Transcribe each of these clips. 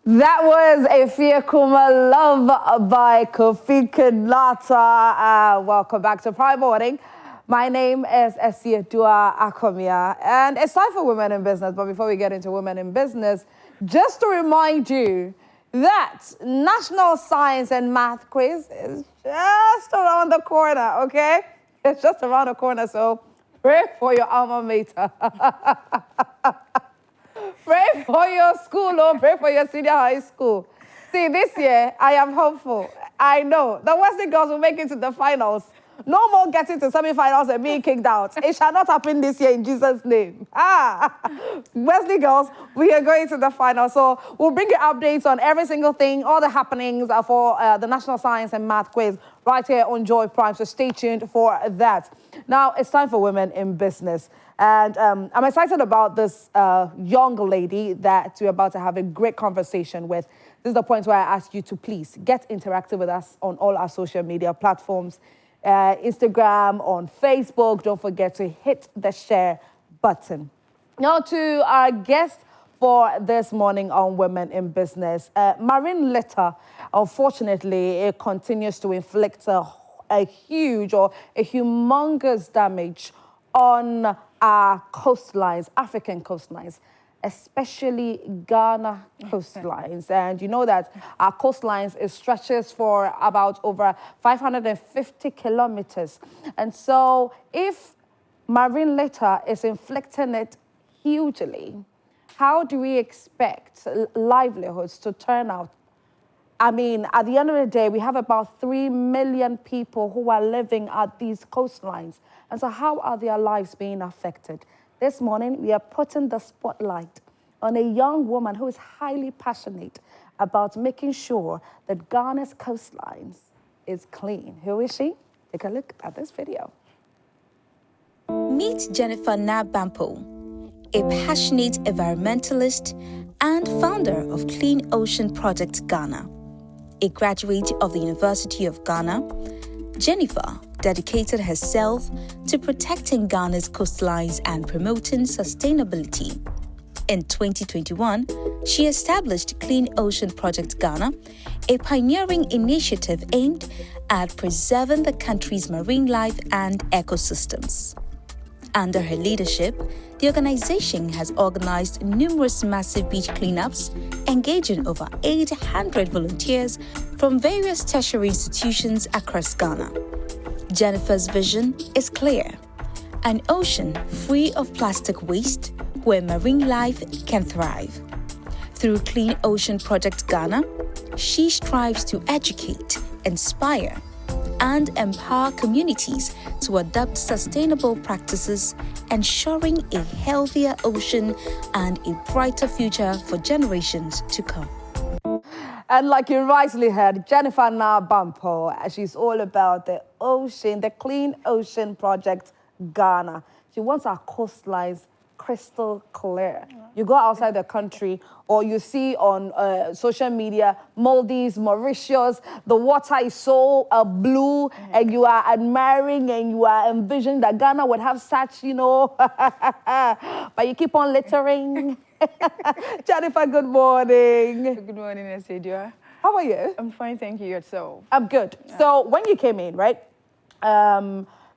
That was a Fiakuma Love by Kofi Kinata. Welcome back to Prime Morning. My name is Esiedua Akomia, and it's time for Women in Business. But before we get into Women in Business, just to remind you that National Science and Math Quiz is just around the corner, okay? It's just around the corner, so pray for your alma mater. Pray for your school, or pray for your senior high school. See, this year, I am hopeful. I know the Wesley girls will make it to the finals. No more getting to semi-finals and being kicked out. It shall not happen this year in Jesus' name. Wesley girls, we are going to the final. So we'll bring you updates on every single thing, all the happenings for the National Science and Math Quiz right here on Joy Prime. So stay tuned for that. Now, it's time for Women in Business. And I'm excited about this young lady that we're about to have a great conversation with. This is the point where I ask you to please get interactive with us on all our social media platforms. Instagram, on Facebook. Don't forget to hit the share button. Now to our guest for this morning on Women in Business. Marine litter, unfortunately, it continues to inflict a huge or a humongous damage on our coastlines, African coastlines, especially Ghana coastlines. And you know that our coastlines stretches for about over 550 kilometers. And so if marine litter is inflicting it hugely, how do we expect livelihoods to turn out? I mean, at the end of the day, we have about 3 million people who are living at these coastlines. And so how are their lives being affected? This morning, we are putting the spotlight on a young woman who is highly passionate about making sure that Ghana's coastlines is clean. Who is she? Take a look at this video. Meet Jennifer Bampoe, a passionate environmentalist and founder of Clean Ocean Project Ghana. A graduate of the University of Ghana, Jennifer dedicated herself to protecting Ghana's coastlines and promoting sustainability. In 2021, she established Clean Ocean Project Ghana, a pioneering initiative aimed at preserving the country's marine life and ecosystems. Under her leadership, the organization has organized numerous massive beach cleanups, engaging over 800 volunteers from various tertiary institutions across Ghana. Jennifer's vision is clear: an ocean free of plastic waste where marine life can thrive. Through Clean Ocean Project Ghana, she strives to educate, inspire, and empower communities to adopt sustainable practices, ensuring a healthier ocean and a brighter future for generations to come. And like you rightly heard, Jennifer Bampoe, she's all about the ocean, the Clean Ocean Project Ghana. She wants our coastlines crystal clear. You go outside the country or you see on social media, Maldives, Mauritius, the water is so blue and you are admiring and you are envisioning that Ghana would have such, you know, but you keep on littering. Jennifer, good morning. Good morning, Esiedua. How are you? I'm fine, thank you. Yourself? I'm good. Yeah. So when you came in, right,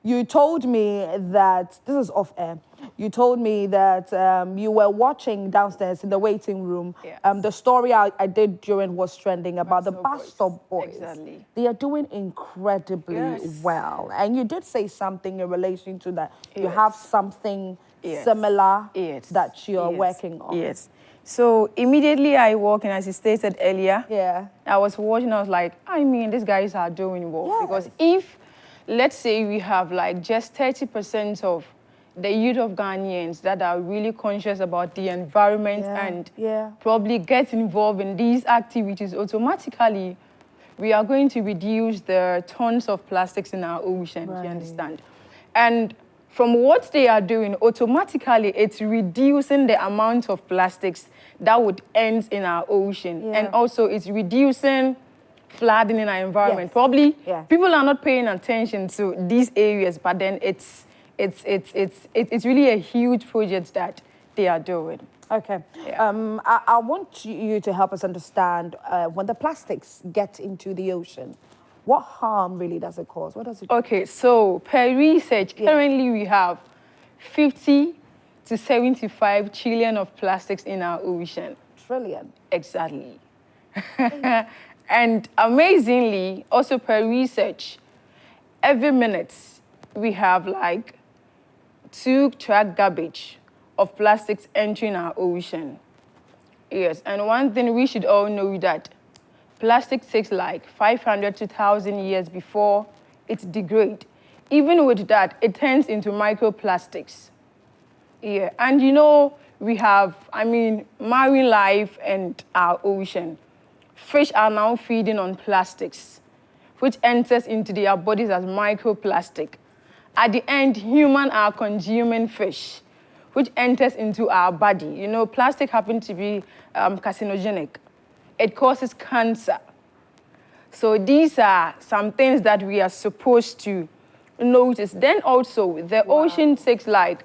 you told me that, this is off air, you told me that you were watching downstairs in the waiting room. Yes. The story I did during was trending about the bus stop boys. Exactly. They are doing incredibly well. And you did say something in relation to that. You have something similar that you're working on. Yes. So immediately I walked in, as you stated earlier. Yeah. I was watching, I was like, I mean, these guys are doing well. Yes. Because if, let's say we have like just 30% of the youth of Ghanaians that are really conscious about the environment and probably get involved in these activities, automatically we are going to reduce the tons of plastics in our ocean, you understand? And from what they are doing, automatically it's reducing the amount of plastics that would end in our ocean. And also it's reducing flooding in our environment. Probably people are not paying attention to these areas, but then it's really a huge project that they are doing. Okay. Yeah. I want you to help us understand when the plastics get into the ocean, what harm really does it cause? What does it do? Okay, so per research, currently we have 50 to 75 trillion of plastics in our ocean. Trillion. Exactly. And amazingly, also per research, every minute we have like 2 truck garbage of plastics entering our ocean. Yes, and one thing we should all know that plastic takes like 500 to 1,000 years before it degrades. Even with that, it turns into microplastics. Yeah, and you know, we have, marine life and our ocean. Fish are now feeding on plastics, which enters into their bodies as microplastic. At the end, humans are consuming fish, which enters into our body. You know, plastic happens to be carcinogenic. It causes cancer. So these are some things that we are supposed to notice. Then also, the ocean takes like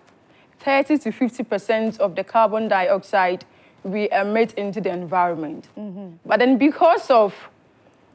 30 to 50% of the carbon dioxide we emit into the environment. But then because of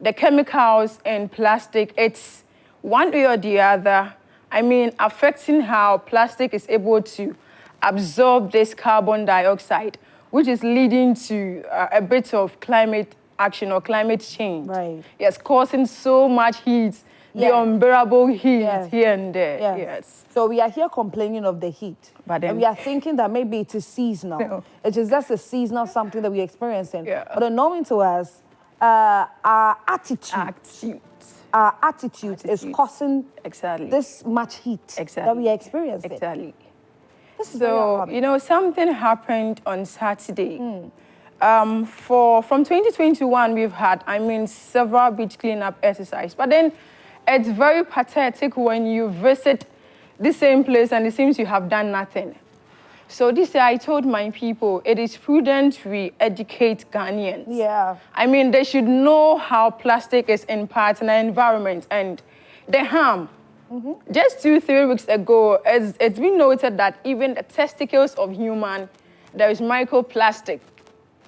the chemicals in plastic, it's one way or the other, affecting how plastic is able to absorb this carbon dioxide, which is leading to a bit of climate action or climate change. Right. Yes, causing so much heat, the unbearable heat here and there. Yes. So we are here complaining of the heat. But then, and we are thinking that maybe it is seasonal. No. It is just a seasonal something that we're experiencing. Yeah. But unknowing to us, our attitude is causing this much heat that we are experiencing. Exactly. This is so, you know, something happened on Saturday. From 2021, we've had, several beach cleanup exercises. But then it's very pathetic when you visit the same place and it seems you have done nothing. So this year I told my people, it is prudent we educate Ghanaians. Yeah. They should know how plastic is impacting our environment and the harm. Just 2-3 weeks ago, it's been noted that even the testicles of human, there is microplastic.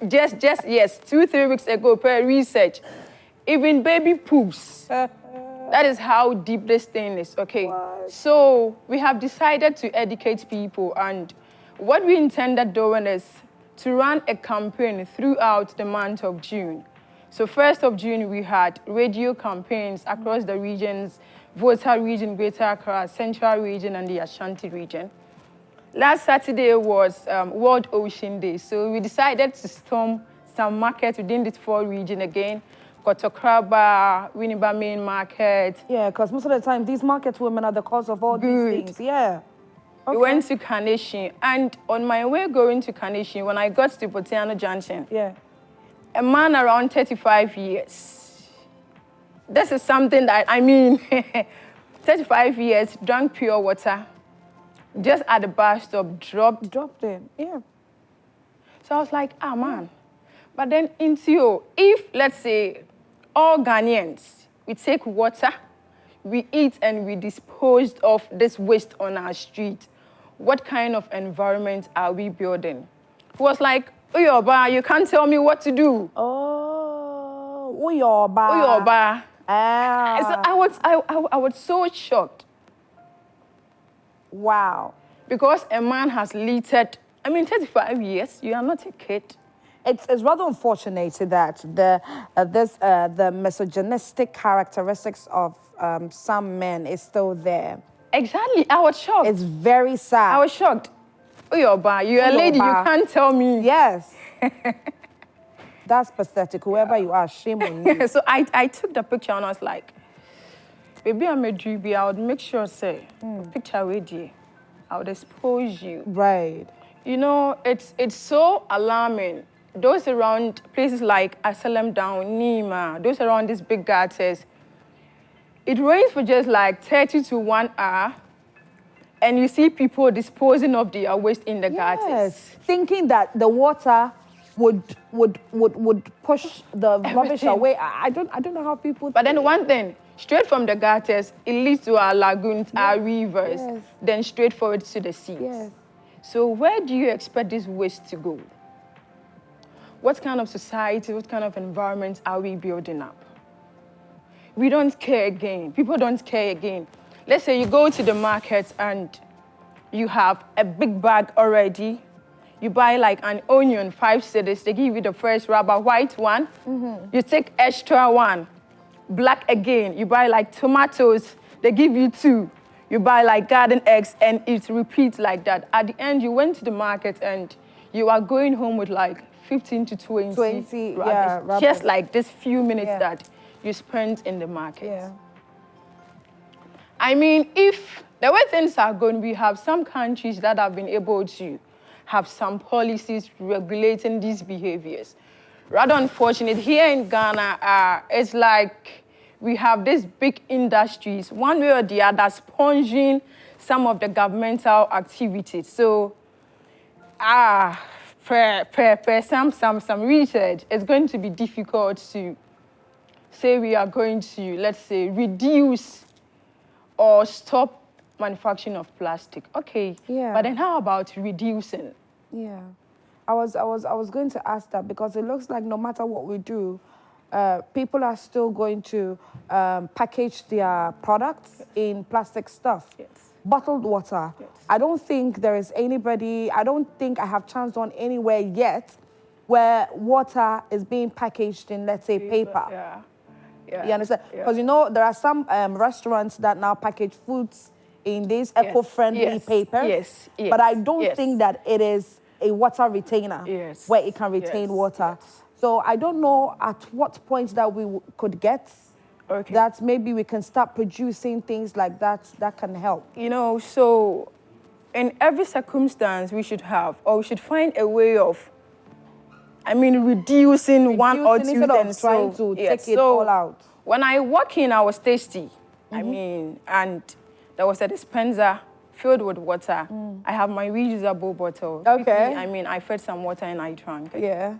Just 2-3 weeks ago, per research, even baby poops. That is how deep this thing is, okay? What? So we have decided to educate people, and what we intended doing is to run a campaign throughout the month of June. So 1st of June, we had radio campaigns across the regions, Volta region, Greater Accra, Central region, and the Ashanti region. Last Saturday was World Ocean Day, so we decided to storm some markets within this 4 region again. Kotokraba, Winneba Main Market. Yeah, because most of the time, these market women are the cause of all these things. Yeah. We went to Kaneshie, and on my way going to Kaneshie, when I got to Potiano Junction, a man around 35 years. This is something that, 35 years, drank pure water, just at the bus stop, dropped in. Yeah. So I was like, man. But then if, let's say, all Ghanaians, we take water, we eat and we dispose of this waste on our street, what kind of environment are we building? He was like, Uyoba, you can't tell me what to do. Oh, Uyoba. Uyoba. Ah. So I was so shocked. Wow. Because a man has littered, 35 years, you are not a kid. It's rather unfortunate that the misogynistic characteristics of some men is still there. Exactly, I was shocked. It's very sad. I was shocked. Uyoba, you're a lady, you can't tell me. Yes. That's pathetic. Whoever you are, shame on you. So I took the picture and I was like, baby, I'm a dreamy. I would make sure, say, picture with you. I would expose you. Right. You know, it's so alarming. Those around places like Asalem Down, Nima, those around these big gutters, it rains for just like 30 to 1 hour, and you see people disposing of their waste in the gutters. Thinking that the water would push the rubbish away. I don't know how people But then one thing, straight from the gutters, it leads to our lagoons, our rivers, then straight forward to the sea. Yes. So where do you expect this waste to go? what kind of society, what kind of environment are we building up? We don't care again. People don't care again. Let's say you go to the market and you have a big bag already. You buy like an onion, 5 cedis. They give you the first rubber, white one. You take extra one, black again. You buy like tomatoes. They give you 2. You buy like garden eggs, and it repeats like that. At the end, you went to the market and you are going home with like 15 to 20 rubbish, just like this few minutes that you spent in the market. Yeah. I mean, if the way things are going, we have some countries that have been able to have some policies regulating these behaviors. Rather unfortunate, here in Ghana, it's like we have these big industries, one way or the other, sponging some of the governmental activities. So, per some research, it's going to be difficult to say we are going to, let's say, reduce or stop manufacturing of plastic. Okay, but then how about reducing? Yeah, I was going to ask that, because it looks like no matter what we do, people are still going to package their products in plastic stuff. Yes. Bottled water. Yes. I don't think there is anybody, I don't think I have chanced on anywhere yet where water is being packaged in, let's say, paper. Yeah. You understand? Because, you know, there are some restaurants that now package foods in these eco-friendly papers. Yes. But I don't think that it is a water retainer where it can retain water. So I don't know at what point that we could get that maybe we can start producing things like that that can help. You know, so in every circumstance we should have, or we should find a way of, I mean, reducing one or two instead things. Of trying to take it all out. When I walk in, I was tasty. I mean, and there was a dispenser filled with water. I have my reusable bottle. Okay. I mean, I fed some water and I drank. Yeah.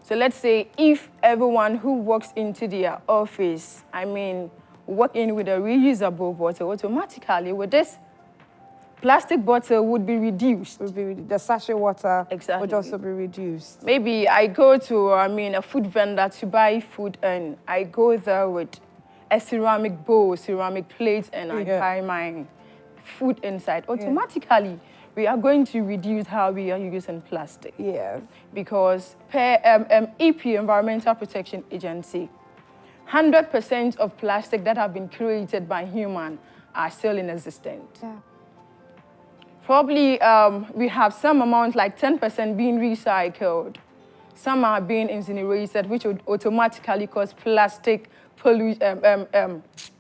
So let's say if everyone who walks into their office, I mean, walk in with a reusable bottle, automatically with this plastic bottle would be reduced. The sachet water would also be reduced. Maybe I go to, a food vendor to buy food, and I go there with a ceramic bowl, ceramic plate, and I buy my food inside. Automatically, we are going to reduce how we are using plastic. Yeah. Because per EP, Environmental Protection Agency, 100% of plastic that have been created by human are still in existence. Yeah. Probably we have some amount, like 10% being recycled. Some are being incinerated, which would automatically cause plastic pollution,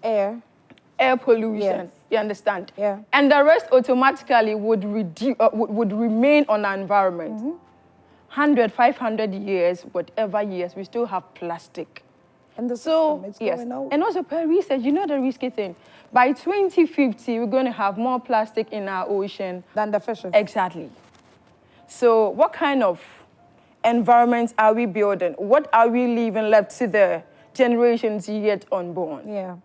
air pollution. Yes. You understand? Yeah. And the rest automatically would remain on our environment. 100, 500 years, whatever years, we still have plastic. And the system, it's going out. And also per research, you know the risky thing. By 2050, we're going to have more plastic in our ocean than the fishes. Exactly. So what kind of environment are we building? What are we leaving left to the generations yet unborn? Yeah.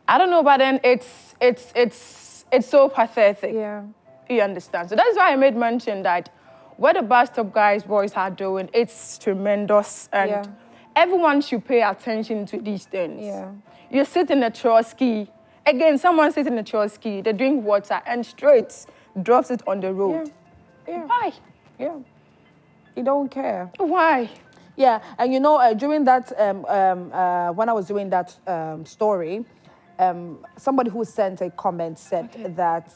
I don't know, but then it's so pathetic. Yeah. You understand? So that's why I made mention that what the bus stop guys, boys are doing, it's tremendous, and everyone should pay attention to these things. Yeah. You sit in a trolley. Again, someone sits in a trolley, they drink water and straight drops it on the road. Yeah. Why? Yeah. You don't care. Why? Yeah, and you know, during that, when I was doing that story, somebody who sent a comment said that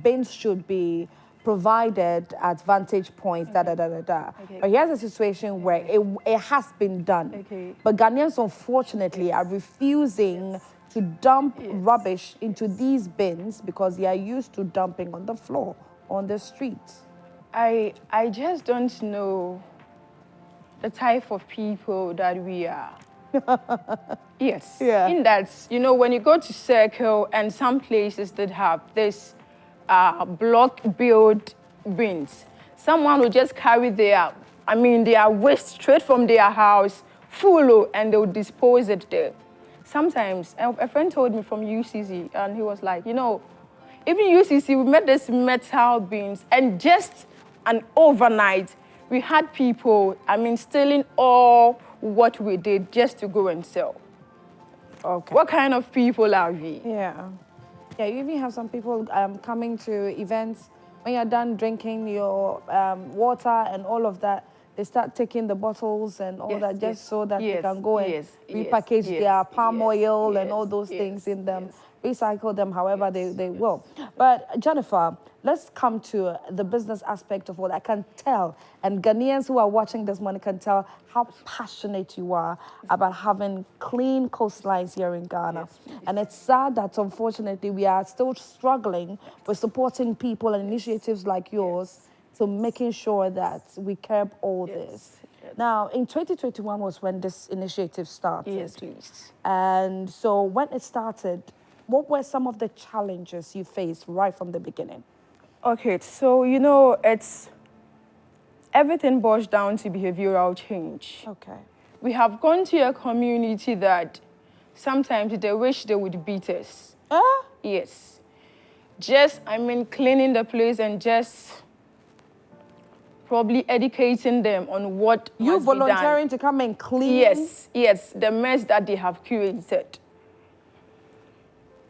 bins should be provided at vantage points, But here's a situation where it has been done. But Ghanaians, unfortunately, are refusing to dump rubbish into these bins because they are used to dumping on the floor, on the streets. I just don't know the type of people that we are. Yes. Yeah. In that, you know, when you go to Circle and some places that have this block-built bins, someone will just carry their waste straight from their house, full, and they'll dispose it there. Sometimes, a friend told me from UCC, and he was like, you know, even UCC, we made this metal bins, and just an overnight, we had people, stealing all what we did just to go and sell. Okay. What kind of people are we? Yeah. Yeah, you even have some people coming to events. When you're done drinking your water and all of that, they start taking the bottles and all that just so that they can go and repackage their palm oil and all those things in them, recycle them however they will. But Jennifer, let's come to the business aspect of all that. I can tell, and Ghanaians who are watching this morning can tell how passionate you are about having clean coastlines here in Ghana. And it's sad that unfortunately we are still struggling with supporting people and initiatives like yours to making sure that we curb all this. Now, in 2021 was when this initiative started. Yes, please. And so when it started, what were some of the challenges you faced right from the beginning? Okay, so, it's everything boils down to behavioral change. Okay. We have gone to a community that sometimes they wish they would beat us. Yes. Just, cleaning the place and just probably educating them on what You must be done. volunteering to come and clean? Yes, the mess that they have created.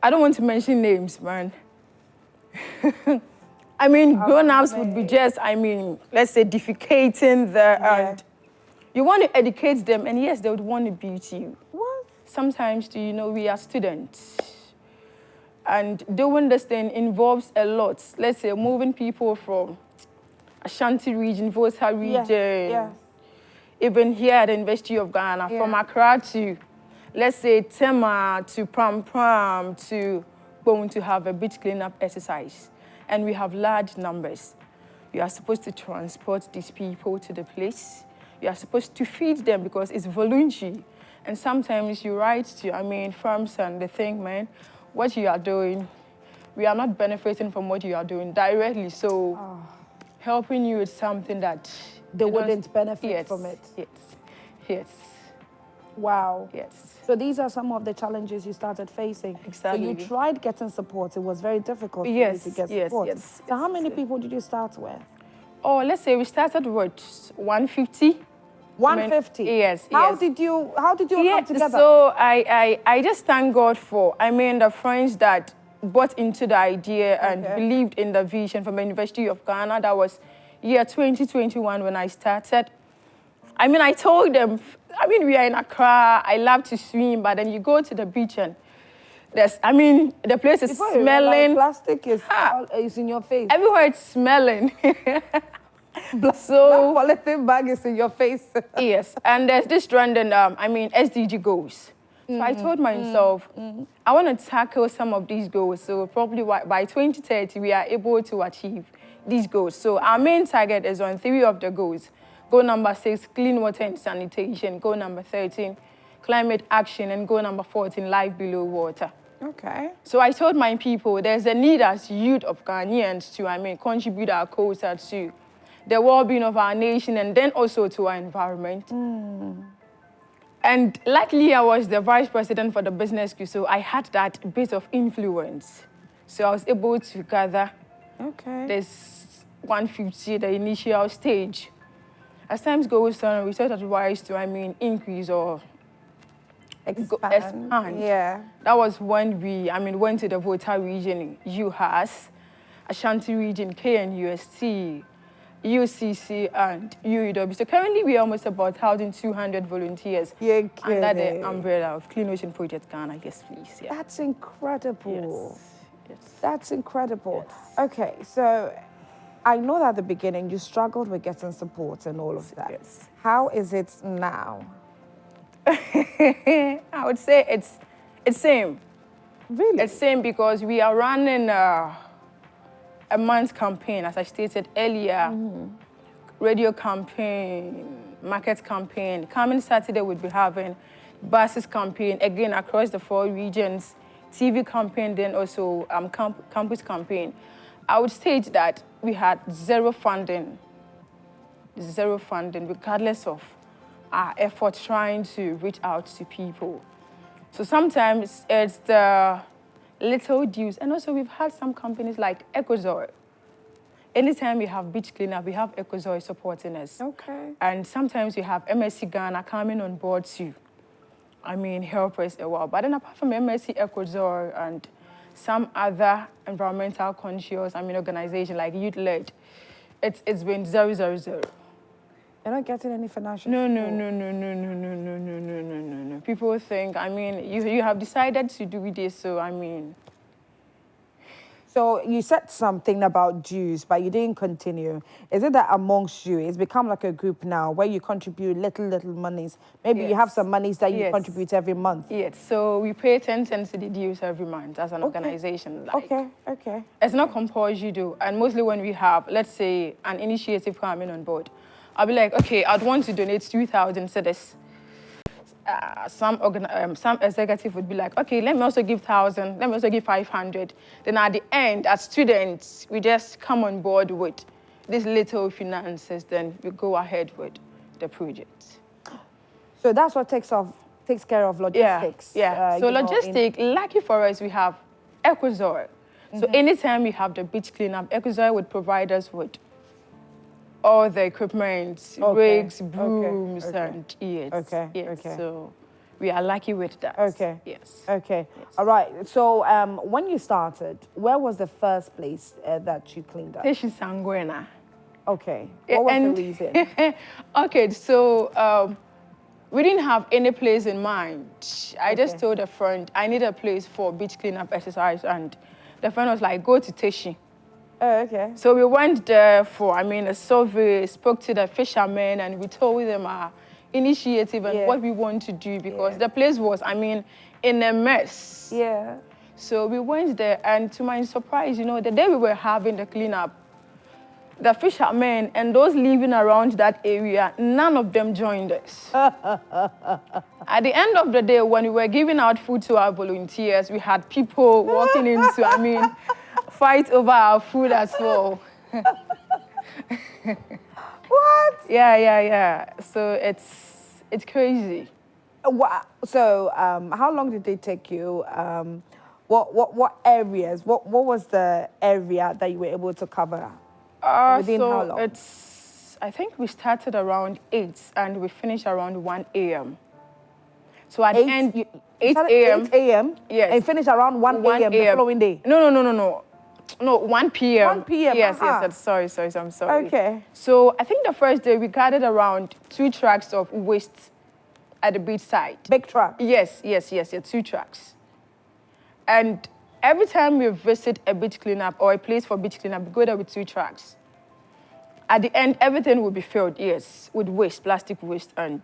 I don't want to mention names, man. Grown-ups would be just, let's say defecating there, and you want to educate them, and yes, they would want to beat you. What? Sometimes, we are students, and doing this thing involves a lot. Let's say moving people from Ashanti region, Volta region, even here at the University of Ghana, from Accra to, let's say, Tema to Pram to going to have a beach cleanup exercise. And we have large numbers. You are supposed to transport these people to the place. You are supposed to feed them because it's voluntary. And sometimes you write to, firms and they think, man, what you are doing, we are not benefiting from what you are doing directly. So helping you is something that they wouldn't benefit from it. Yes. Wow. Yes. So these are some of the challenges you started facing. Exactly. So you tried getting support. It was very difficult for you to get support. Yes. So how many people did you start with? Oh, let's say we started with 150. 150? Yes. How did you come together? So I just thank God for, the friends that bought into the idea and believed in the vision from the University of Ghana. That was year 2021 when I started. I told them, we are in Accra, I love to swim, but then you go to the beach and there's, the place is smelling. Plastic is in your face. Everywhere it's smelling. That polythene bag is in your face. Yes, and there's this trend, SDG goals. So I told myself, I want to tackle some of these goals. So probably by 2030, we are able to achieve these goals. So our main target is on 3 of the goals. Goal number 6, clean water and sanitation. Goal number 13, climate action. And goal number 14, life below water. Okay. So I told my people there's a need as youth of Ghanaians to, contribute our quota to the well-being of our nation and then also to our environment. And luckily, I was the vice president for the business school, so I had that bit of influence. So I was able to gather this 150, the initial stage. As time goes on, we thought it wise to, increase or expand. Yeah. That was when we, went to the Volta region, UHAS, Ashanti region, KNUST, UCC, and UEW. So currently, we are almost about 1,200 volunteers under the umbrella of Clean Ocean Project Ghana. Yes, please. Yeah. That's incredible. Yes. That's incredible. Yes. Okay, so I know that at the beginning you struggled with getting support and all of that. Yes. How is it now? I would say it's same. Really? It's same because we are running a month campaign, as I stated earlier, radio campaign, market campaign. Coming Saturday, we'll be having buses campaign, again, across the 4 regions, TV campaign, then also campus campaign. I would state that we had zero funding, regardless of our effort trying to reach out to people. So sometimes it's the little dues. And also we've had some companies like Ecozor. anytime you have beach cleanup, we have Ecozoy supporting us. Okay. And sometimes we have MSC Ghana coming on board too. I mean, help us a while. But then apart from MSC Ecozoy and some other environmental conscious, organization like Youth-led, it's been 000. You're not getting any financial No. People think, you have decided to do this, so So you said something about dues, but you didn't continue. Is it that amongst you, it's become like a group now where you contribute little monies? Maybe you have some monies that you contribute every month. Yes, so we pay 10 cents to the dues every month as an organization. Okay. It's not compulsory though, and mostly when we have, let's say, an initiative coming on board, I'll be like, okay, I'd want to donate 2,000 cedis. Some executive would be like, okay, let me also give 1,000, let me also give 500. Then at the end, as students, we just come on board with these little finances, then we go ahead with the project. So that's what takes care of logistics. Yeah. So logistics, lucky for us, we have Ecozoy. So anytime we have the beach cleanup, Ecozoy would provide us with all the equipment, rigs, brooms, and yes. So we are lucky with that. Okay. Yes. Okay. Yes. All right. So when you started, where was the first place that you cleaned up? Station Sanguena. Okay. What was the reason? Okay. So we didn't have any place in mind. I just told a friend I need a place for beach cleanup exercise, and the friend was like, go to Teshi. Oh, okay. So we went there for, a survey, spoke to the fishermen, and we told them our initiative and what we want to do, because the place was, in a mess. Yeah. So we went there, and to my surprise, the day we were having the cleanup, the fishermen and those living around that area, none of them joined us. At the end of the day, when we were giving out food to our volunteers, we had people walking into, fight over our food as well. What? Yeah. So it's crazy. So how long did they take you? What areas? What was the area that you were able to cover? Within how long? I think we started around 8 and we finished around 1 a.m. So at the end, 8 a.m. 8 a.m. Yes. And finish around 1 a.m. the following day. No, 1 p.m. 1 p.m. Yes. Sorry, I'm sorry. Okay. So I think the first day we gathered around 2 trucks of waste at the beach side. Big truck? Yes, 2 trucks. And every time we visit a beach cleanup or a place for beach cleanup, we go there with 2 trucks. At the end, everything will be filled, with waste, plastic waste. And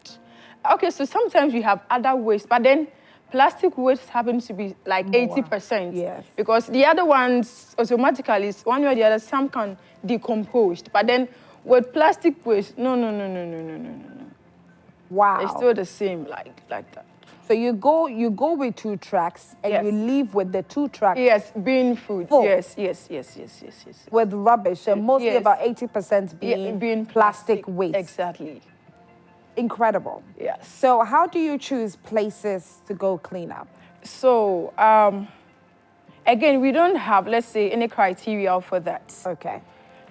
okay, so sometimes we have other waste, but then plastic waste happens to be like 80%. Yes. Because the other ones, automatically, one way or the other, some can decompose. But then with plastic waste, no. Wow. It's still the same, like that. So you go with 2 trucks and you leave with the 2 trucks. Yes, being food. Full. Yes. With rubbish, and mostly about 80% being plastic waste. Exactly. Incredible. Yes. So how do you choose places to go clean up? So again, we don't have, let's say, any criteria for that. Okay.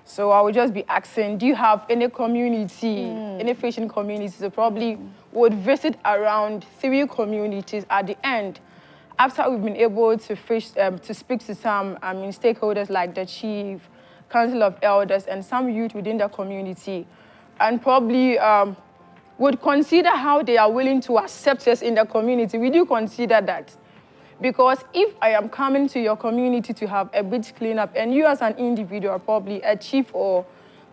So I would just be asking, do you have any community, any fishing community? So probably would visit around 3 communities at the end. After we've been able to to speak to some stakeholders like the chief, council of elders, and some youth within the community, and probably would consider how they are willing to accept us in the community. We do consider that. Because if I am coming to your community to have a beach cleanup, and you as an individual, probably a chief or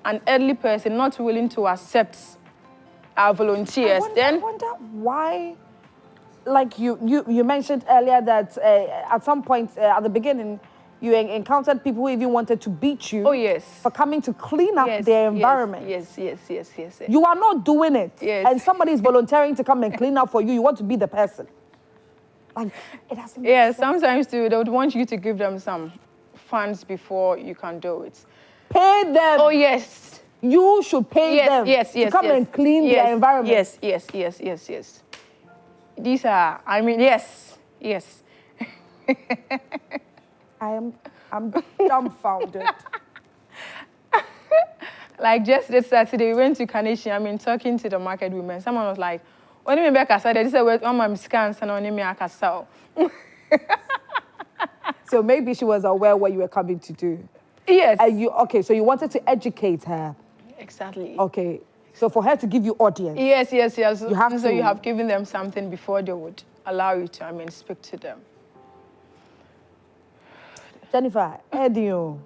an elderly person, not willing to accept our volunteers, I wonder why, like you mentioned earlier that at some point at the beginning, you encountered people who even wanted to beat you for coming to clean up their environment. Yes. You are not doing it. Yes. And somebody is volunteering to come and clean up for you. You want to be the person. Like, it doesn't make sense. Sometimes too, they would want you to give them some funds before you can do it. Pay them. Oh, yes. You should pay them to come and clean their environment. Yes. These are, yes. I'm dumbfounded. Like just this Saturday, we went to Carnation. I mean, talking to the market women. Someone was like, "Only me back Saturday." They said, "Well, I'm scans and only me I sell." So maybe she was aware what you were coming to do. Yes. Okay, so you wanted to educate her. Exactly. Okay, so for her to give you audience. Yes. You have so you have given them something before they would allow you to, I mean, speak to them. Jennifer, Edio.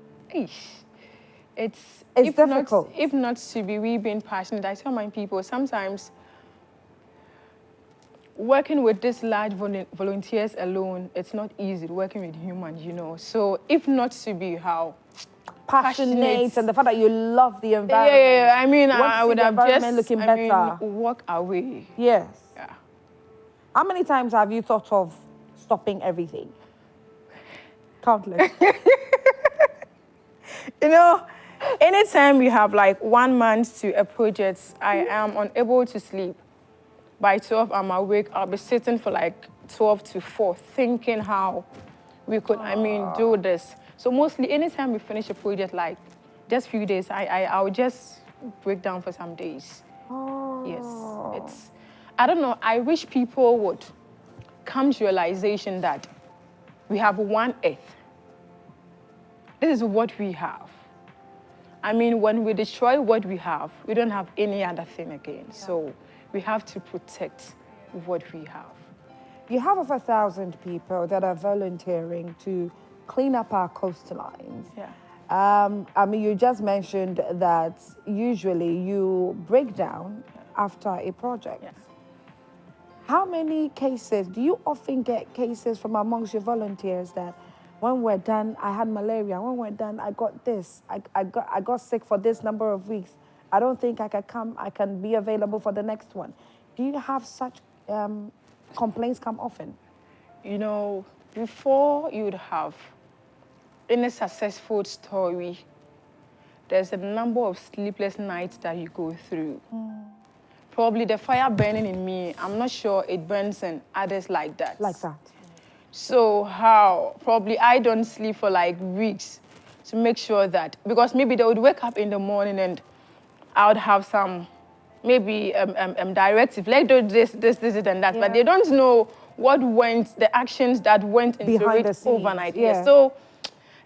It's difficult. If not to be we being passionate, I tell my people sometimes working with these large volunteers alone, it's not easy working with humans, you know. So if not to be how passionate and the fact that you love the environment. Yeah. I mean, I would have just looking better. Walk away. Yes. Yeah. How many times have you thought of stopping everything? Countless. You know, anytime we have like 1 month to a project, I am unable to sleep. By 12, I'm awake. I'll be sitting for like 12 to 4, thinking how we could, I mean, do this. So mostly, anytime we finish a project, like just few days, I'll just break down for some days. Yes, I don't know. I wish people would come to realization that we have one earth. This is what we have. I mean, when we destroy what we have, we don't have any other thing again. Yeah. So we have to protect what we have. You have over 1,000 people that are volunteering to clean up our coastlines. Yeah. I mean, you just mentioned that usually you break down after a project. Yes. How many cases, do you often get cases from amongst your volunteers that when we're done, I had malaria, when we're done, I got this, I got sick for this number of weeks, I don't think I can be available for the next one. Do you have such complaints come often? You know, before you'd have any successful story, there's a number of sleepless nights that you go through. Probably the fire burning in me, I'm not sure it burns in others like that. Like that. So how? Probably I don't sleep for like weeks to make sure that, because maybe they would wake up in the morning and I would have some, maybe directive, like do this, and that, but they don't know what went, the actions that went into behind it overnight. Yeah. So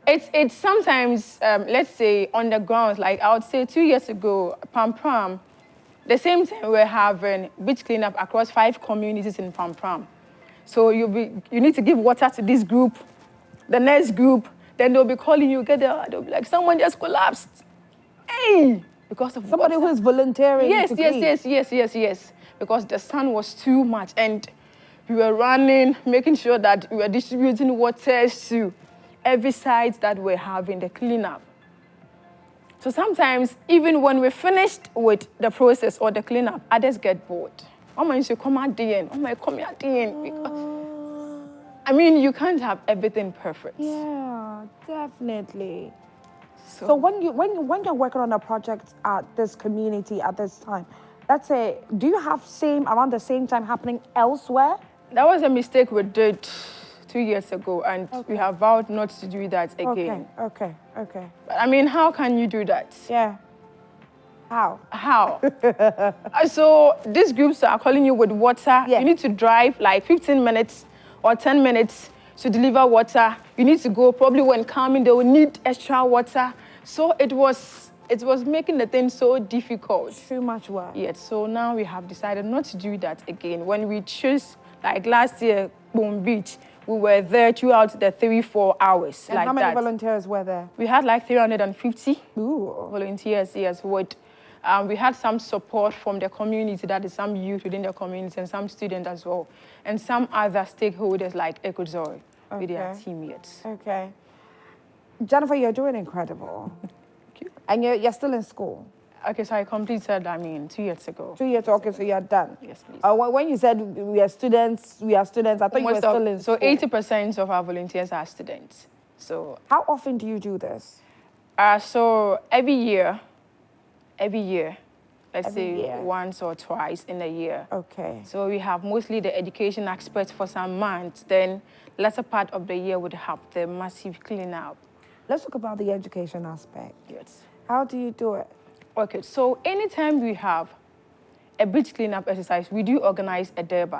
it's sometimes, let's say on the ground, like I would say 2 years ago, Pam, the same time we're having beach cleanup across 5 communities in Pam. So you need to give water to this group, the next group, then they'll be calling you, they'll be like, someone just collapsed. Hey! Because of somebody who is volunteering. Yes. Because the sun was too much and we were running, making sure that we were distributing water to every site that we're having the cleanup. So sometimes, even when we're finished with the process or the cleanup, others get bored. Oh my, you come at the end. Oh my, come at the end. Because, I mean, you can't have everything perfect. Yeah, definitely. So when you're working on a project at this community at this time, let's say, do you have around the same time happening elsewhere? That was a mistake we did 2 years ago, and we have vowed not to do that again. Okay. But I mean, how can you do that? Yeah. How? So these groups are calling you with water. Yeah. You need to drive like 15 minutes or 10 minutes to deliver water. You need to go, probably when coming, they will need extra water. So it was making the thing so difficult. Too much work. Yes, so now we have decided not to do that again. When we choose, like last year, Boom Beach, we were there throughout the 3-4 hours. And like how many that. Volunteers were there? We had like 350 Ooh. volunteers, yes. We had some support from the community, that is some youth within the community and some students as well. And some other stakeholders like Ecozoi with their teammates. Okay. Jennifer, you're doing incredible. Thank you. And you're still in school? Okay, so I completed, 2 years ago. 2 years, okay, so you're done? Yes, please. When you said we are students, I thought you were still in school. So 80% of our volunteers are students. So how often do you do this? So every year, let's say once or twice in a year. Okay. So we have mostly the education aspects for some months, then lesser part of the year would have the massive cleanup. Let's talk about the education aspect. Yes. How do you do it? Okay, so anytime we have a beach cleanup exercise, we do organize a derby.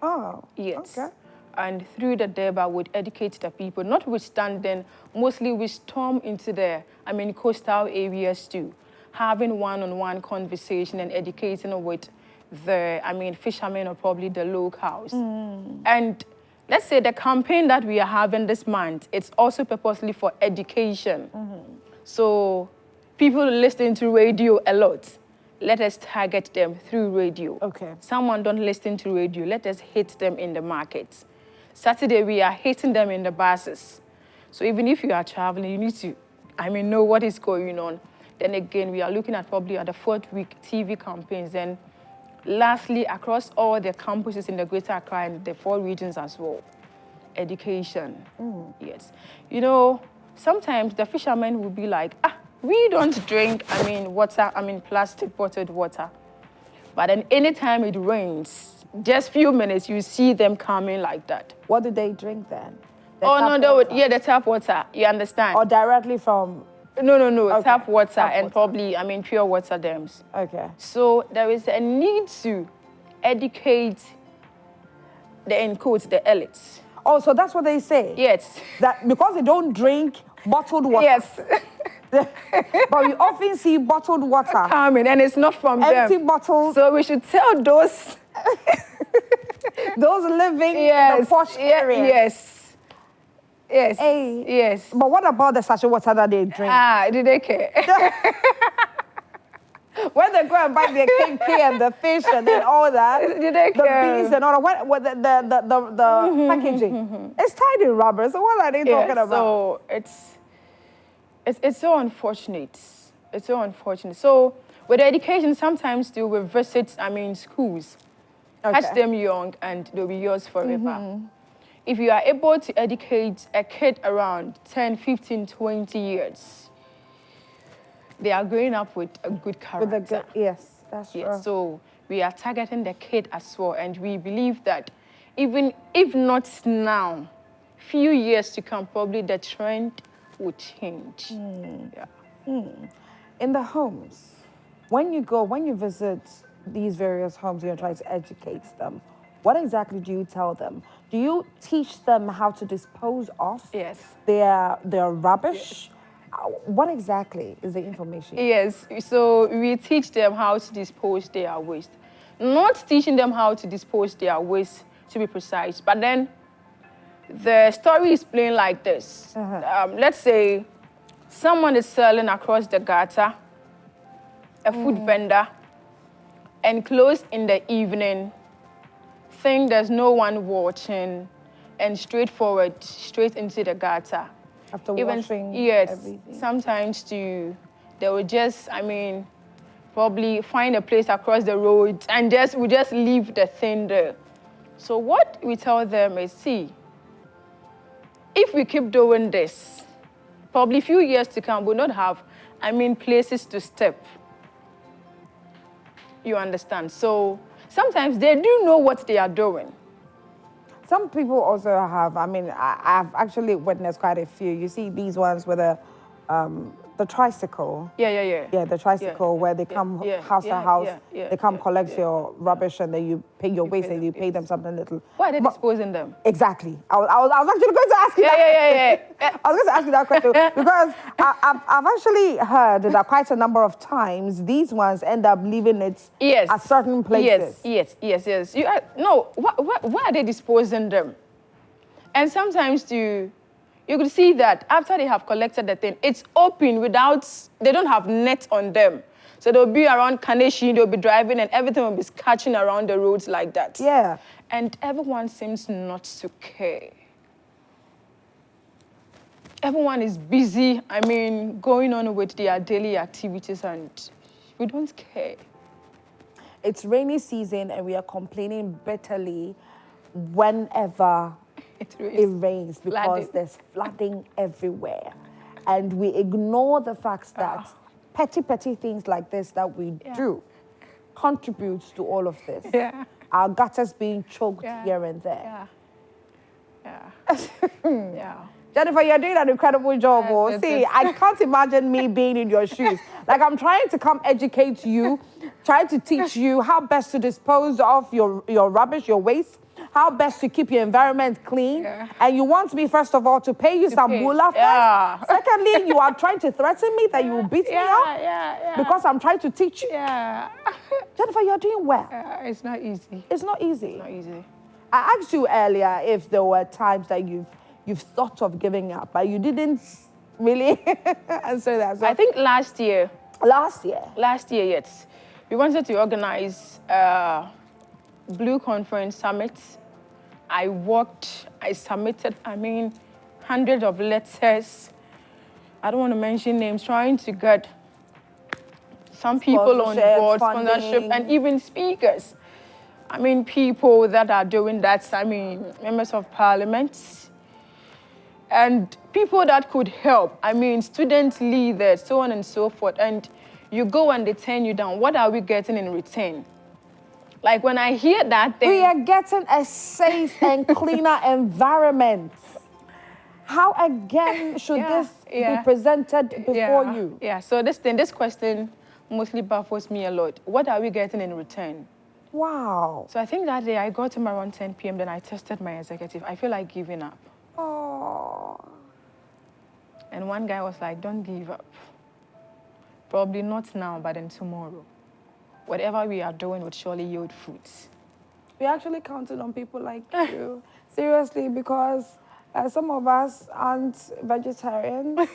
Oh, Yes. okay. And through the derby, we'd educate the people. Notwithstanding, mostly we storm into the, coastal areas too, having one-on-one conversation and educating with the, fishermen or probably the locals. And let's say the campaign that we are having this month, it's also purposely for education. So people listen to radio a lot. Let us target them through radio. Okay. Someone don't listen to radio, let us hit them in the markets. Saturday, we are hitting them in the buses. So even if you are traveling, you need to, know what is going on. Then again, we are looking at probably at the 4th week TV campaigns. Then lastly, across all the campuses in the Greater Accra and the 4 regions as well, education. Yes. Sometimes the fishermen will be like, we don't drink, water, plastic bottled water. But then anytime it rains, just few minutes, you see them coming like that. What do they drink then? The tap water, you understand? Or directly from? No, Okay. tap water Tap and water. probably, pure water dams. Okay. So there is a need to educate in quotes, the elites. Oh, so that's what they say? Yes. That because they don't drink bottled water. Yes. But we often see bottled water. Coming, and it's not from Empty them. bottles. So we should tell those Those living in the posh area. Yes. Yes. Hey. Yes. But what about the sachet water that they drink? Do they care? When they go and buy the KK and the fish and then all that, Do they care? the beans and all that, what the packaging, it's tied in rubber. So what are they talking about? So it's so unfortunate. It's so unfortunate. So with education, sometimes too, we visit, schools, catch them young, and they'll be yours forever. If you are able to educate a kid around 10, 15, 20 years, they are growing up with a good character. Yes, that's true. So we are targeting the kid as well, and we believe that even if not now, few years to come, probably the trend will change. In the homes, when you visit these various homes, you're trying to educate them, what exactly do you tell them? Do you teach them how to dispose of their rubbish? What exactly is the information? Yes, so we teach them how to dispose their waste. Not teaching them how to dispose their waste, to be precise, but then the story is playing like this. Let's say someone is selling across the gutter, a food vendor, and close in the evening, think there's no one watching, and straight into the gutter. After washing everything. Sometimes they will just, probably find a place across the road and we just leave the thing there. So what we tell them is, see, if we keep doing this, probably a few years to come, we'll not have, places to step. You understand? So sometimes they do know what they are doing. Some people also have, I've actually witnessed quite a few. You see these ones with the tricycle. Yeah, the tricycle where they come house to house, they come collect your rubbish and then you pay your waste and you pay them something little. Why are they disposing them? Exactly. I was actually going to ask you that. I was going to ask you that question because I've actually heard that quite a number of times these ones end up leaving it at certain places. Yes. Why are they disposing them? And sometimes you could see that after they have collected the thing, it's open they don't have net on them. So they'll be around Kaneshi, they'll be driving and everything will be scatching around the roads like that. Yeah. And everyone seems not to care. Everyone is busy, going on with their daily activities and we don't care. It's rainy season and we are complaining bitterly whenever it rains because there's flooding everywhere. And we ignore the fact that petty things like this that we do contributes to all of this. Yeah. Our gutters being choked here and there. Yeah. Jennifer, you're doing an incredible job. Oh. Yes, See, yes. I can't imagine me being in your shoes. Like, I'm trying to come educate you, trying to teach you how best to dispose of your rubbish, your waste, how best to keep your environment clean. Yeah. And you want me, first of all, to pay you some moolah first. Yeah. Secondly, you are trying to threaten me that you will beat me up Yeah. because I'm trying to teach you. Yeah. Jennifer, you're doing well. It's not easy. It's not easy. Not easy. I asked you earlier if there were times that you've thought of giving up, but you didn't really answer that. So I think last year, yes, we wanted to organize Blue Conference Summit. I submitted, hundreds of letters. I don't want to mention names, trying to get some people on board, sponsorship, and even speakers. People that are doing that, members of parliament, and people that could help. Student leaders, so on and so forth. And you go and they turn you down. What are we getting in return? Like when I hear that thing. We are getting a safe and cleaner environment. How again should this be presented before you? Yeah, so this question mostly baffles me a lot. What are we getting in return? Wow. So I think that day I got him around 10 p.m. Then I tested my executive. I feel like giving up. Oh. And one guy was like, don't give up. Probably not now, but then tomorrow. Whatever we are doing would surely yield fruits. We're actually counting on people like you. Seriously, because some of us aren't vegetarians.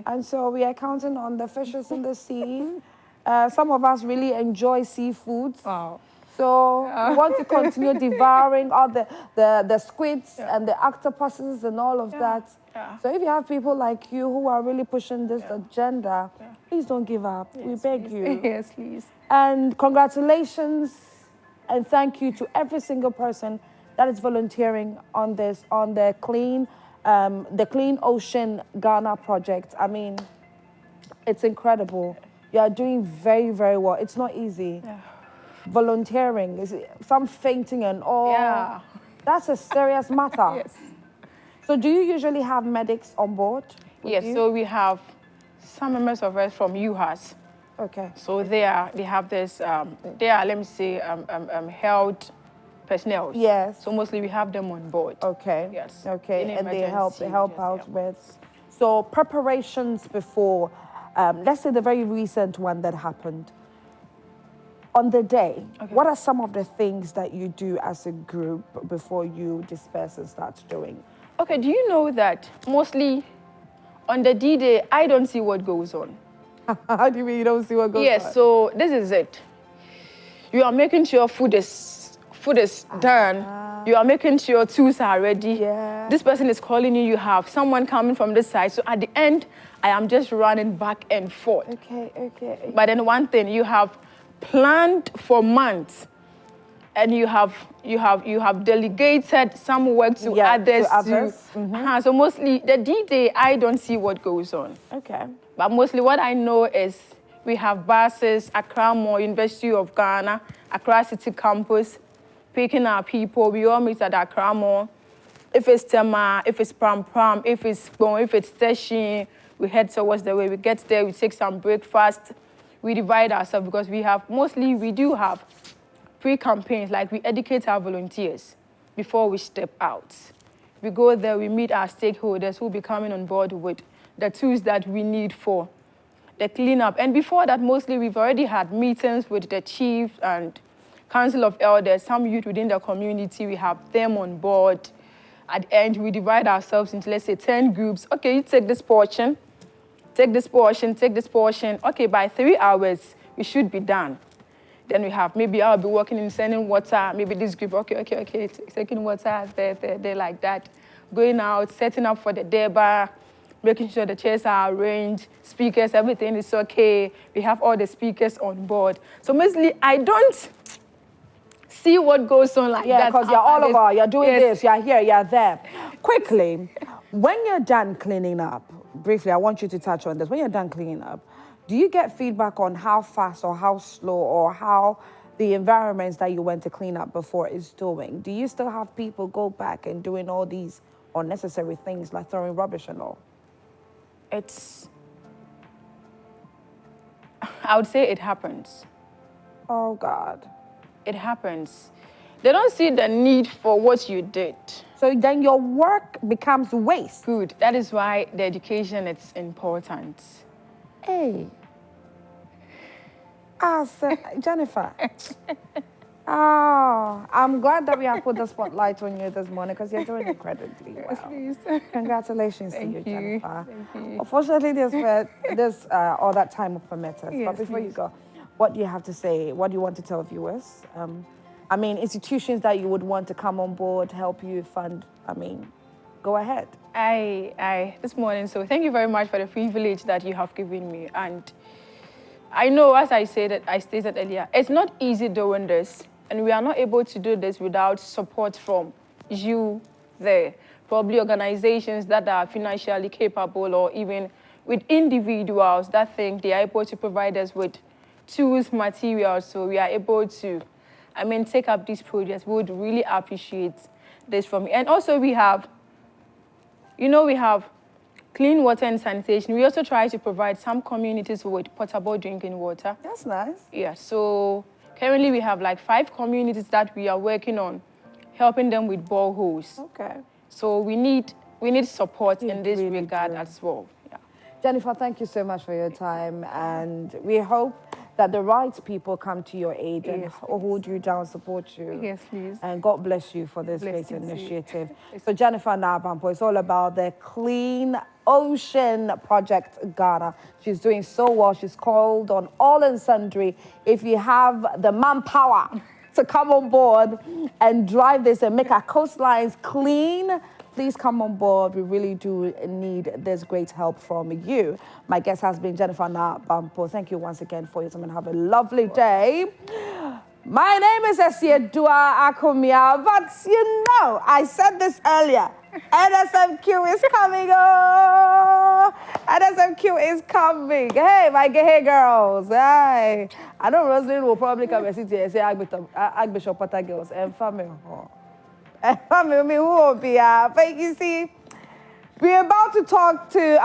And so we are counting on the fishes in the sea. Some of us really enjoy seafoods. Wow. So we want to continue devouring all the squids and the octopuses and all of that. Yeah. So if you have people like you who are really pushing this agenda, please don't give up. Yes, we beg you. Yes, please. And congratulations and thank you to every single person that is volunteering on this, on the Clean Ocean Ghana project. It's incredible. You are doing very, very well. It's not easy. Yeah. Volunteering, some fainting and all. Yeah. That's a serious matter. Yes. So do you usually have medics on board? Yes, so we have some members of us from UHAS. Okay. So they have this, let me say, health personnel. Yes. So mostly we have them on board. Okay. Yes. Okay, and they help out yeah. with. So preparations before, let's say the very recent one that happened. On the day, what are some of the things that you do as a group before you disperse and start doing? Okay, do you know that mostly on the D-Day, I don't see what goes on. How do you mean you don't see what goes on? Yes, so this is it. You are making sure food is done. You are making sure tools are ready. Yeah. This person is calling you. You have someone coming from this side. So at the end, I am just running back and forth. Okay. But then one thing, you have planned for months, and you have delegated some work to others. So mostly the D-Day, I don't see what goes on. Okay. But mostly what I know is we have buses, Accra Mall, University of Ghana, Accra City Campus, picking our people. We all meet at Accra Mall. If it's Tema, if it's Pram Pram, if it's Bon, if it's Teshin, we head towards the way. We get there, we take some breakfast. We divide ourselves because we do have pre-campaigns, like we educate our volunteers before we step out. We go there, we meet our stakeholders who will be coming on board with the tools that we need for the cleanup. And before that, mostly we've already had meetings with the chief and council of elders, some youth within the community. We have them on board. At the end, we divide ourselves into, let's say, 10 groups. Okay, you take this portion, take this portion, take this portion. Okay, by 3 hours, we should be done. Then we have, maybe I'll be working in sending water, maybe this group, okay, taking water, there, like that. Going out, setting up for the deba, making sure the chairs are arranged, speakers, everything is okay. We have all the speakers on board. So mostly, I don't see what goes on like that. Yeah, because you're all over, you're doing this, you're here, you're there. Quickly, when you're done cleaning up, briefly, I want you to touch on this. When you're done cleaning up, do you get feedback on how fast or how slow or how the environments that you went to clean up before is doing? Do you still have people go back and doing all these unnecessary things like throwing rubbish and all? I would say it happens. Oh, God. It happens. They don't see the need for what you did. So then your work becomes waste. Good. That is why the education is important. Hey. Jennifer. Oh, I'm glad that we have put the spotlight on you this morning because you're doing incredibly well. Yes, please. Congratulations to you, Thank you. Jennifer. Thank you. Unfortunately, all that time will permit us. Yes, but before you please. go, what do you have to say? What do you want to tell viewers? I mean, institutions that you would want to come on board, help you fund. I mean, go ahead. This morning, so thank you very much for the privilege that you have given me. And I know, as I stated earlier, it's not easy doing this. And we are not able to do this without support from you there. Probably organizations that are financially capable, or even with individuals that think they are able to provide us with tools, materials, so we are able to, take up these projects. We would really appreciate this from you. And also we have clean water and sanitation. We also try to provide some communities with potable drinking water. That's nice. Yeah, so currently we have like 5 communities that we are working on, helping them with boreholes. Okay. So we need support in this regard as well. Yeah. Jennifer, thank you so much for your time, and we hope that the right people come to your aid and hold you down, support you. Yes, please. And God bless you for this Bless great you too. initiative. So Jennifer Bampoe, it's all about the Clean Ocean Project Ghana. She's doing so well. She's called on all and sundry. If you have the manpower to come on board and drive this and make our coastlines clean, please come on board. We really do need this great help from you. My guest has been Jennifer Bampoe. Thank you once again for your time and have a lovely day. My name is Esiedua Akumia, but you know, I said this earlier. NSMQ is coming. Oh, NSMQ is coming. Hey, my gay girls. Hey, I know Rosalind will probably come and sit here and say, Archbishop Potter girls and family. Family who will be but you see, we're about to talk to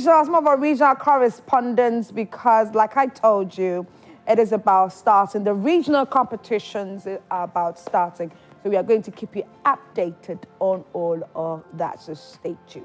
some of our regional correspondents, because like I told you, it is about starting. The regional competitions are about starting. So we are going to keep you updated on all of that. So stay tuned.